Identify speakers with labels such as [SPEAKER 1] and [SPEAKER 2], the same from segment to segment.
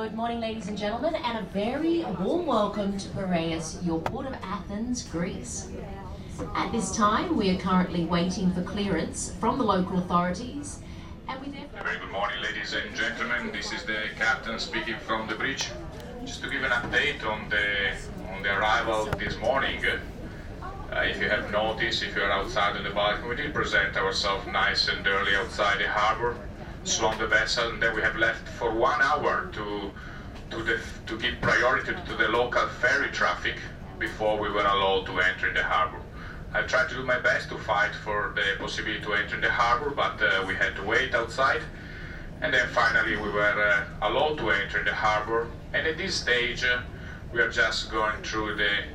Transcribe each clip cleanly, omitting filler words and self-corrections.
[SPEAKER 1] Good morning, ladies and gentlemen, and a very warm welcome to Piraeus, your port of Athens, Greece. At this time, we are currently waiting for clearance from the local authorities, and we therefore...
[SPEAKER 2] Very good morning, ladies and gentlemen. This is the captain speaking from the bridge. Just to give an update on the arrival this morning. If you have noticed, if you are outside on the balcony, we did present ourselves nice and early outside the harbor, swung the vessel, and then we have left for 1 hour to give priority to the local ferry traffic before we were allowed to enter the harbor. I tried to do my best to fight for the possibility to enter the harbor, but we had to wait outside, and then finally we were allowed to enter the harbor. And at this stage, we are just going through the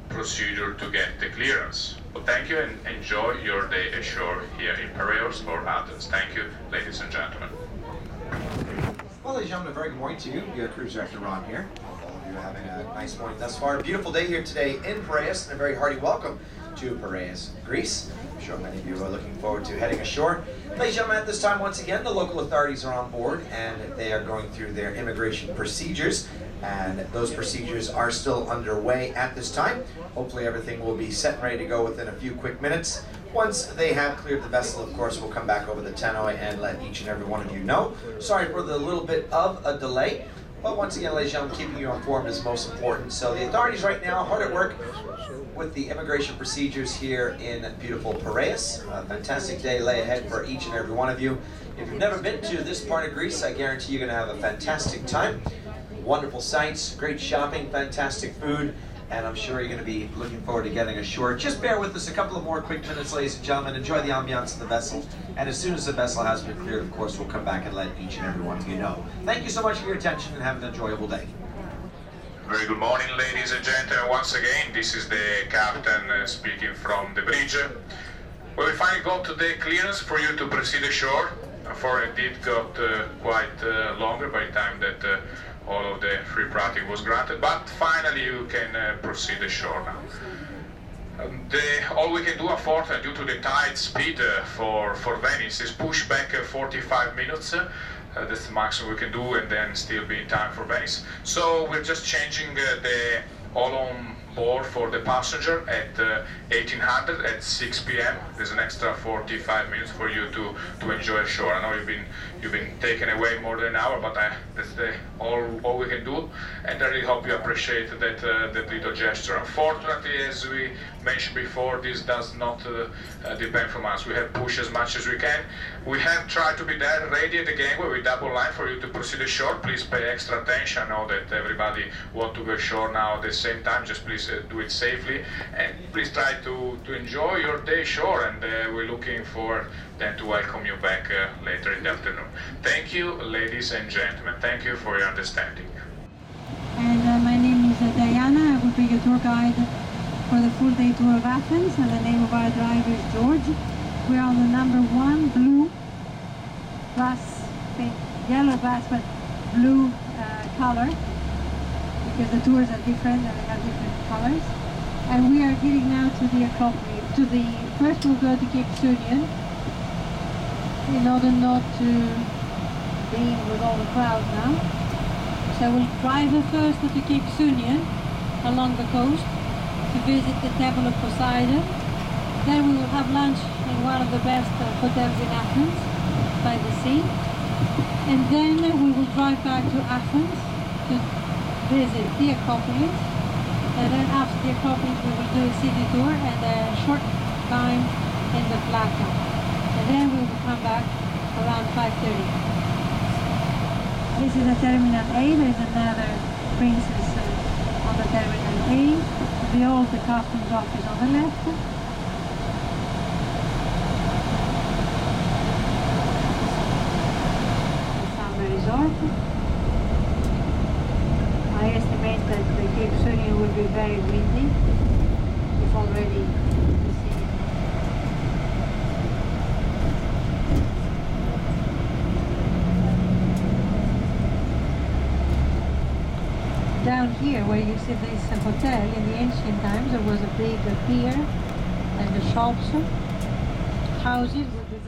[SPEAKER 2] procedure to get the clearance. So thank you and enjoy your day ashore here in Piraeus or Athens. Thank you, ladies and gentlemen.
[SPEAKER 3] Well, ladies and gentlemen, a very good morning to you. Your cruise director Ron here. All of you are having a nice morning thus far. A beautiful day here today in Piraeus, and a very hearty welcome to Piraeus, Greece. I'm sure many of you are looking forward to heading ashore. Ladies and gentlemen, at this time, once again, the local authorities are on board and they are going through their immigration procedures. And those procedures are still underway at this time. Hopefully everything will be set and ready to go within a few quick minutes. Once they have cleared the vessel, of course, we'll come back over the tannoy and let each and every one of you know. Sorry for the little bit of a delay, but once again, ladies and gentlemen, keeping you informed is most important. So the authorities right now hard at work with the immigration procedures here in beautiful Piraeus. A fantastic day lay ahead for each and every one of you. If you've never been to this part of Greece, I guarantee you're going to have a fantastic time. Wonderful sights, great shopping, fantastic food, and I'm sure you're going to be looking forward to getting ashore. Just bear with us a couple of more quick minutes, ladies and gentlemen. Enjoy the ambiance of the vessel, and as soon as the vessel has been cleared, of course, we'll come back and let each and every one of you know. Thank you so much for your attention, and have an enjoyable day.
[SPEAKER 2] Very good morning, ladies and gentlemen. Once again, this is the captain speaking from the bridge. Well, we finally got the clearance for you to proceed ashore. For it did got quite longer by the time that all of the free practice was granted, but finally you can proceed ashore now. All we can do, unfortunately, due to the tide speed for Venice, is push back 45 minutes. That's the maximum we can do, and then still be in time for Venice. So we're just changing the all on board for the passenger at 1800 at 6 p.m. There's an extra 45 minutes for you to enjoy ashore. I know you've been taken away more than an hour, but that's all we can do, and I really hope you appreciate that little gesture. Unfortunately, as we mentioned before, this does not depend from us. We have pushed as much as we can. We have tried to be there ready at the gateway with double line for you to proceed ashore. Please pay extra attention. I know that everybody wants to go ashore now at the same time. Just please do it safely, and please try to enjoy your day ashore, and we're looking forward then to welcome you back later in the afternoon. Thank you, ladies and gentlemen. Thank you for your understanding.
[SPEAKER 4] And my name is Diana. I will be your tour guide for the full day tour of Athens, and the name of our driver is George. We are on the number 1 blue glass, yellow glass, but blue color, because the tours are different and they have different colors. And we are getting now to the Acropolis. First we'll go to Cape Sunion, in order not to be with all the crowd now. So we'll drive first to Cape Sunion along the coast to visit the Temple of Poseidon. Then we will have lunch in one of the best hotels in Athens by the sea. And then we will drive back to Athens to visit the Acropolis. And then after the Acropolis we will do a city tour and a short time in the Plata. And then we will come back around 5:30. This is the Terminal A. There is another Princess on the Terminal A. The old customs office on the left. The summer resort. I estimate that the Cape Sunion will be very windy. If already the sea. Down here where you see this hotel, in the ancient times there was a big pier and the shops, houses with the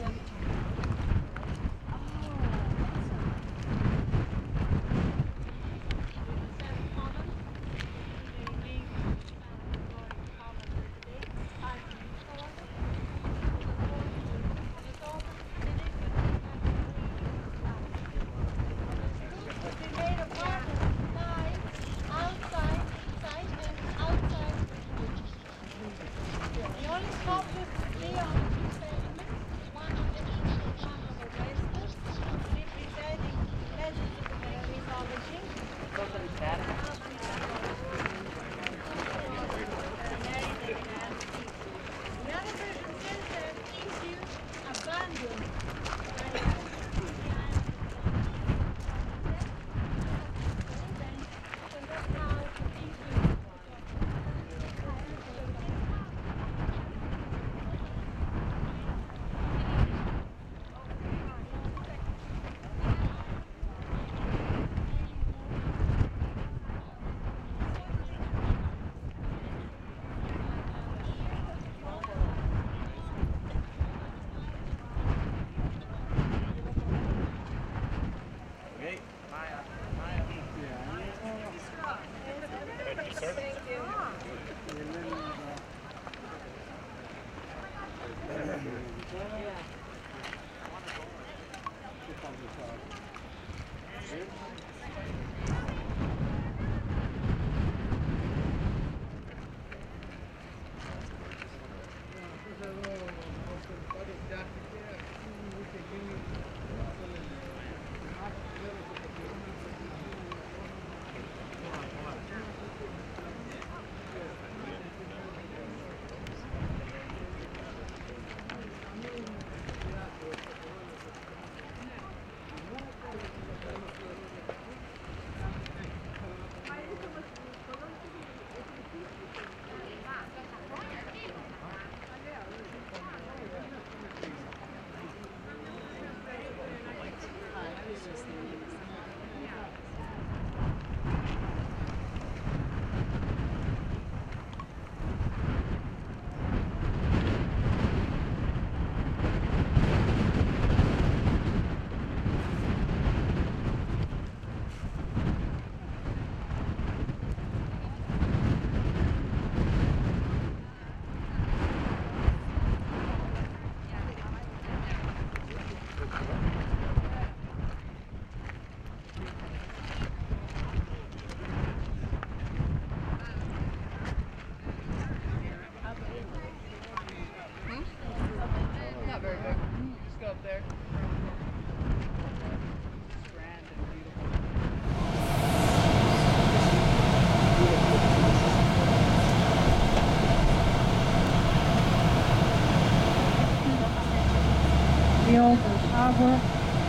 [SPEAKER 4] tower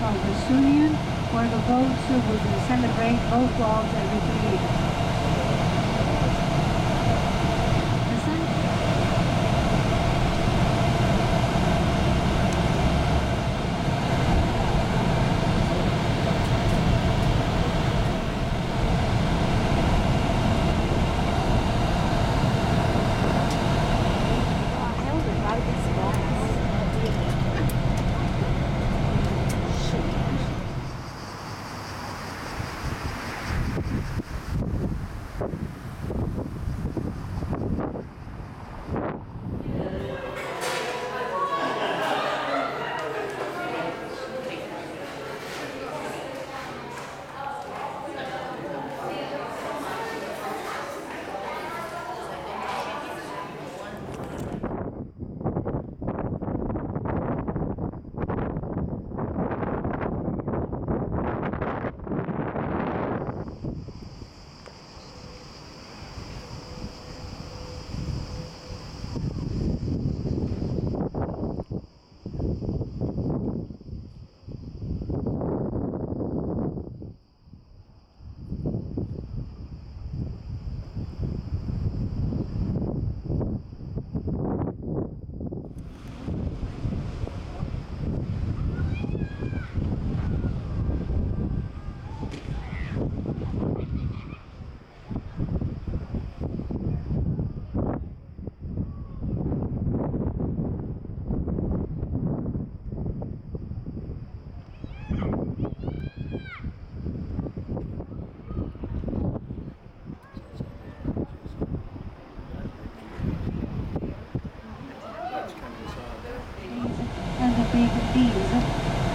[SPEAKER 4] of the Sunion, where the boats would celebrate boat walks every 2 years.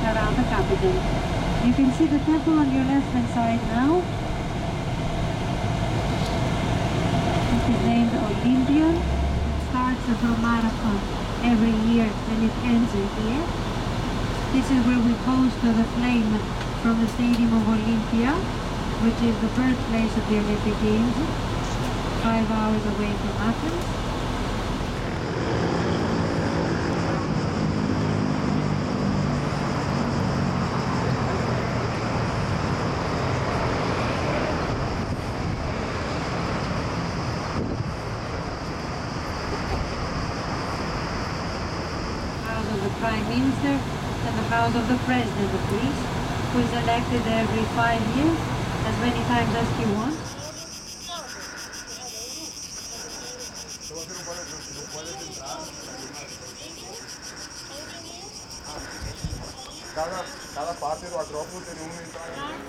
[SPEAKER 4] Around the capital. You can see the temple on your left hand side now. It is named Olympian. It starts as a marathon every year and it ends here. This is where we post the flame from the Stadium of Olympia, which is the birthplace of the Olympic Games, 5 hours away from Athens. Prime Minister and the House of the President of Greece, who is elected every 5 years, as many times as he wants.
[SPEAKER 5] Cada parte do Acropolis tem entrada.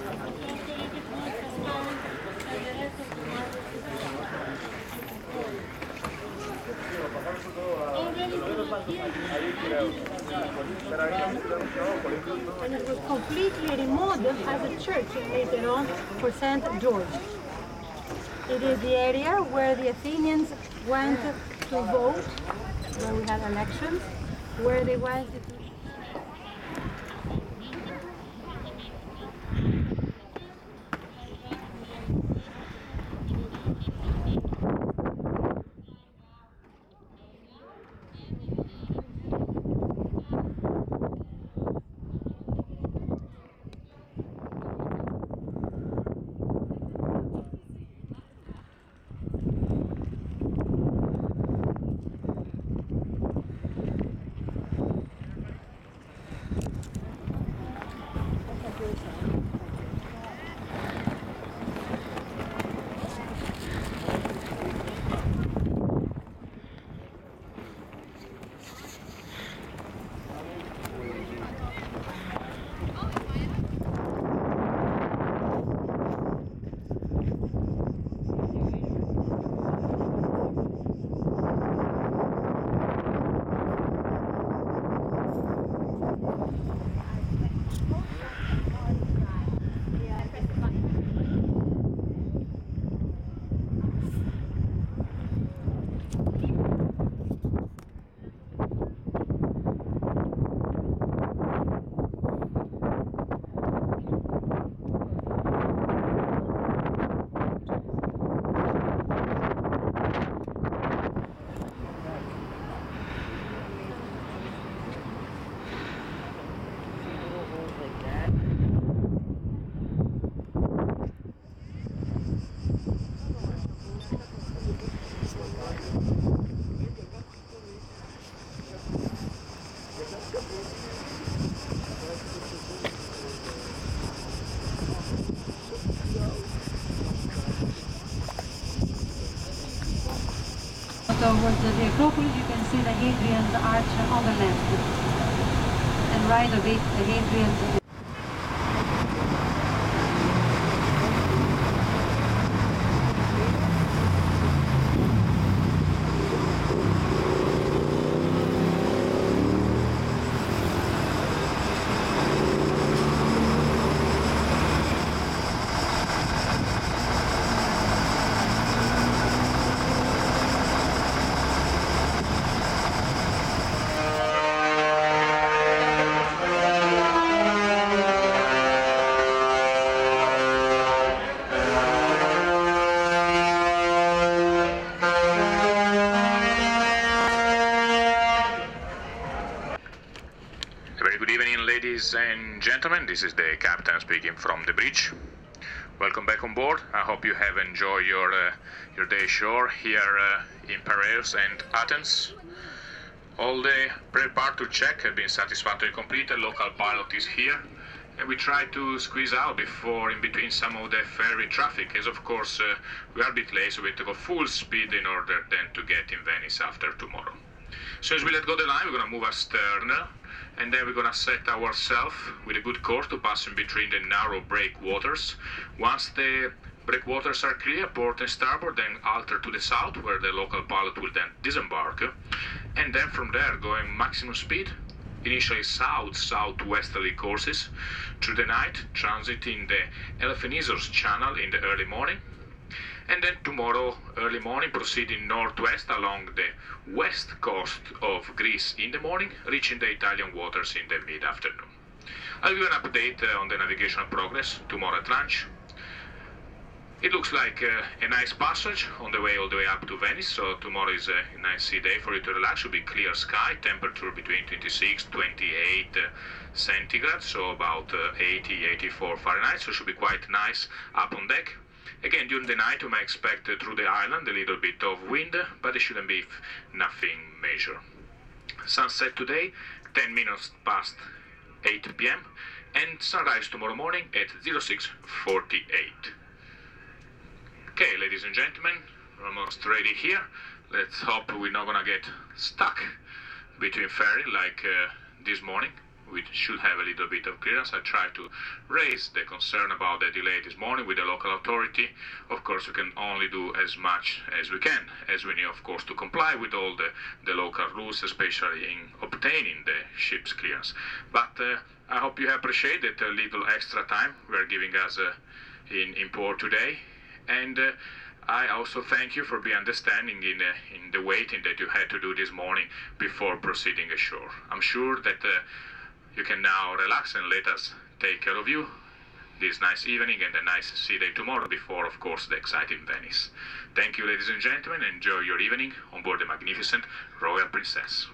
[SPEAKER 4] And it was completely remodeled as a church later on for St. George. It is the area where the Athenians went to vote, where we had elections, where they went to... towards the Acropolis, you can see the Hadrian's arch on the left. And right of it, the Hadrian's.
[SPEAKER 2] Very good evening, ladies and gentlemen. This is the captain speaking from the bridge. Welcome back on board. I hope you have enjoyed your day ashore here in Piraeus and Athens. All the pre-part to check have been satisfactorily completed. Local pilot is here, and we try to squeeze out before in between some of the ferry traffic, as of course we are a bit late, so we have to go full speed in order then to get in Venice after tomorrow. So as we let go the line, we're going to move astern, and then we're going to set ourselves with a good course to pass in between the narrow breakwaters. Once the breakwaters are clear, port and starboard, then alter to the south, where the local pilot will then disembark, and then from there going maximum speed, initially south-southwesterly courses through the night, transiting the Elefthenissos channel in the early morning, and then tomorrow early morning proceeding northwest along the west coast of Greece in the morning, reaching the Italian waters in the mid-afternoon. I'll give you an update on the navigational progress tomorrow at lunch. It looks like a nice passage on the way all the way up to Venice, so tomorrow is a nice sea day for you to relax. It will be clear sky, temperature between 26, 28 centigrade, so about 80, 84 Fahrenheit, so it should be quite nice up on deck. Again, during the night you may expect through the island a little bit of wind, but it shouldn't be nothing major. Sunset today, 10 minutes past 8 p.m. and sunrise tomorrow morning at 06:48. Okay, ladies and gentlemen, we're almost ready here. Let's hope we're not gonna get stuck between ferry like this morning. We should have a little bit of clearance. I tried to raise the concern about the delay this morning with the local authority. Of course, we can only do as much as we can, as we need, of course, to comply with all the local rules, especially in obtaining the ship's clearance. But I hope you appreciate that a little extra time we are giving us in port today. And I also thank you for being understanding in the waiting that you had to do this morning before proceeding ashore. I'm sure that you can now relax and let us take care of you this nice evening and a nice sea day tomorrow before, of course, the exciting Venice. Thank you, ladies and gentlemen. Enjoy your evening on board the magnificent Royal Princess.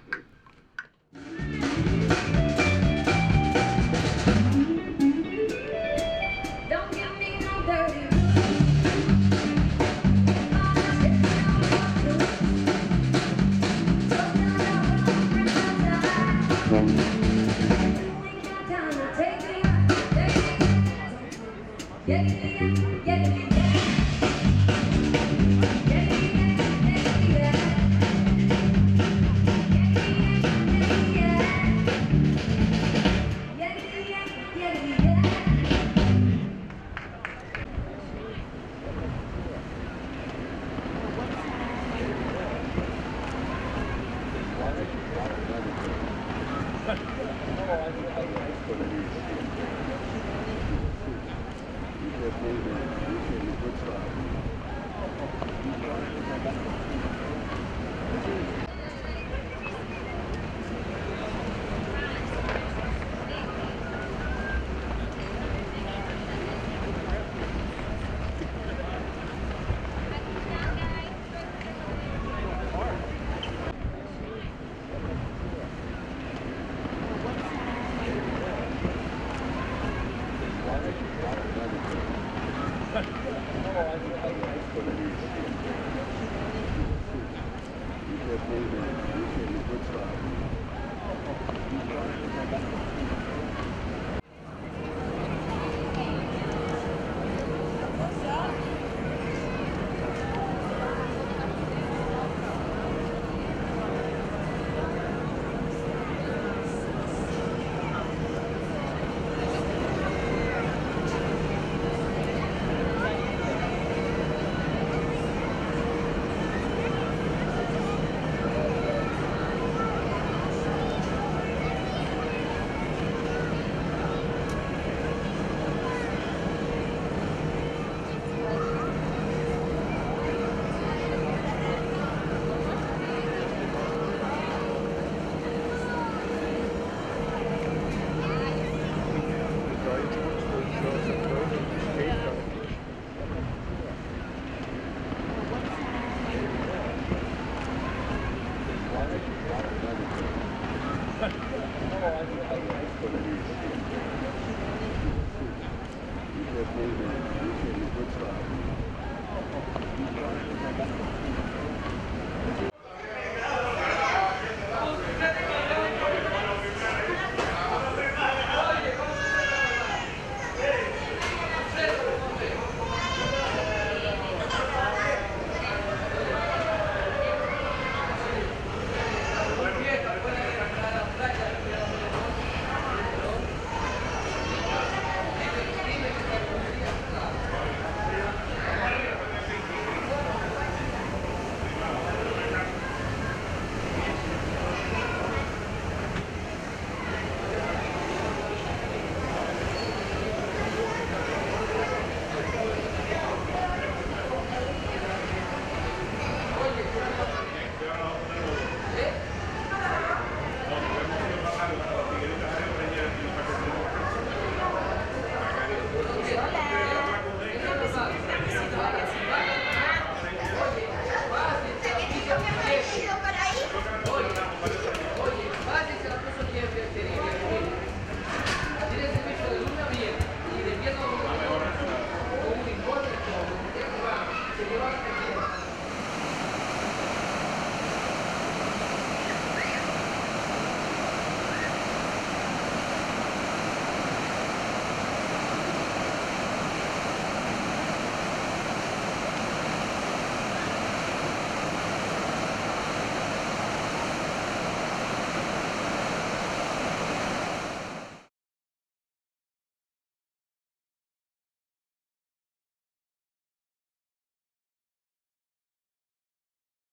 [SPEAKER 5] Thank you.